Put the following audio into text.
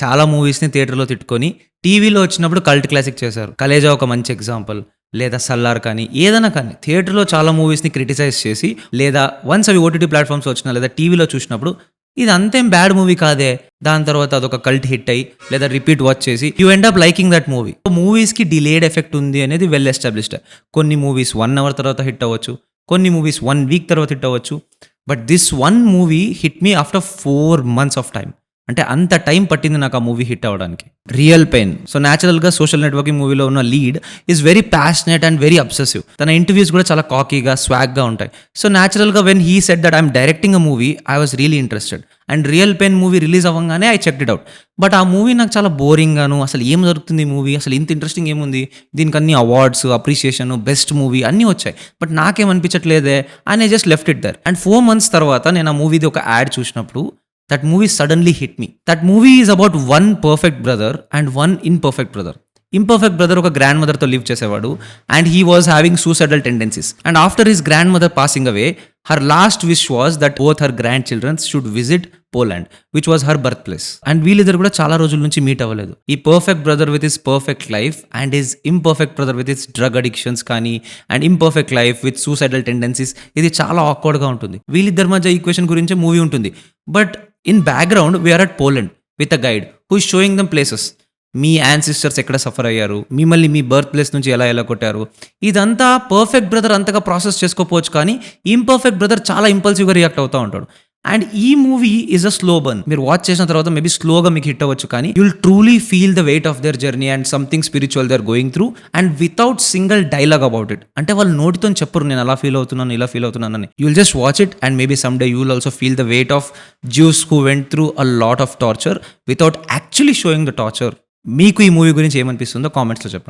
చాలా మూవీస్‌ని థియేటర్‌లో తిట్టుకొని, టీవీలో వచ్చినప్పుడు కల్ట్ క్లాసిక్ చేశారు. 'కలేజా' ఒక మంచి ఎగ్జాంపుల్. లేదా 'సల్లార్' కానీ, ఏదైనా కానీ థియేటర్‌లో చాలా మూవీస్‌ని క్రిటిసైజ్ చేసి, లేదా వన్స్ అవి ఓటీటీ ప్లాట్‌ఫామ్స్‌లో వచ్చినా, లేదా టీవీలో చూసినప్పుడు, ఇది అంతేం బ్యాడ్ మూవీ కాదే. దాని తర్వాత అదొక కల్ట్ హిట్ అయ్యి, లేదా రిపీట్ వాచ్ చేసి, you end up liking that movie. మూవీస్‌కి డిలేడ్ ఎఫెక్ట్ ఉంది అనేది వెల్ ఎస్టాబ్లిష్డ్. కొన్ని మూవీస్ 1 అవర్ తర్వాత హిట్ అవ్వచ్చు. కొన్ని మూవీస్ 1 వీక్ తర్వాత హిట్ అవ్వచ్చు. But this one movie hit me after 4 months of time. అంటే అంత టైం పట్టింది నాకు ఆ మూవీ హిట్ అవ్వడానికి. 'Real pain'. సో న్యాచురల్‌గా 'సోషల్ నెట్వర్కింగ్' మూవీలో ఉన్న lead is very passionate and very obsessive. తన ఇంటర్వ్యూస్ కూడా చాలా కాకీగా, స్వాగ్‌గా ఉంటాయి. సో న్యాచురల్‌గా when he said that I'm directing a movie, I was really interested. And 'Real Pain' movie release అవ్వంగానే I checked it out. But ఆ movie నాకు చాలా బోరింగ్‌గాను, అసలు ఏం జరుగుతుంది ఈ మూవీ, అసలు ఇంత ఇంట్రెస్టింగ్ ఏముంది, దీనికి అన్ని అవార్డ్స్, అప్రిషియేషన్, బెస్ట్ మూవీ అన్నీ వచ్చాయి. బట్ నాకేమనిపించట్లేదే and I just left it there. And 4 months తర్వాత నేను ఆ మూవీది ఒక యాడ్ చూసినప్పుడు, that movie suddenly hit me. That movie is about one perfect brother and one imperfect brother. Imperfect brother ఒక గ్రాండ్ మదర్తో లివ్ చేసేవాడు and he was having suicidal tendencies. And after his grandmother passing away, her last wish was that both her grandchildrens should visit Poland, which was her birthplace. And వీళ్ళిద్దరు కూడా చాలా రోజుల నుంచి meet అవ్వలేదు. ఈ perfect brother with his perfect life and his imperfect brother with his drug addictions కానీ, and imperfect life with suicidal tendencies, ఇది చాలా ఆక్వర్డ్గా ఉంటుంది. వీళ్ళిద్దరి మధ్య ఈక్వేషన్ గురించే మూవీ ఉంటుంది. But in background we are at Poland with a guide who is showing them places. మీ ancestors ఎక్కడ సఫర్ అయ్యారు, మిమ్మల్ని మీ బర్త్ ప్లేస్ నుంచి ఎలా కొట్టారు, ఇదంతా పర్ఫెక్ట్ బ్రదర్ అంతగా ప్రాసెస్ చేసుకోపోవచ్చు, కానీ ఇంపర్ఫెక్ట్ బ్రదర్ చాలా ఇంపల్సివ్గా రియాక్ట్ అవుతూ ఉంటాడు. అండ్ ఈ movie is a slow burn. మీరు వాచ్ చేసిన తర్వాత మేబీ స్లోగా మీకు హిట్ అవ్వచ్చు, కానీ you'll truly feel the weight of their journey and something spiritual they are going through and without single dialogue about it. అంటే వాళ్ళు నోటితో చెప్పరు నేను అలా ఫీల్ అవుతున్నాను, ఇలా ఫీల్ అవుతున్నానని. You'll just watch it and maybe some day you will also feel the weight of Jews who went through a lot of torture without actually showing the torture. మీకు ఈ మూవీ గురించి ఏమనిపిస్తుందో కామెంట్స్లో చెప్పండి.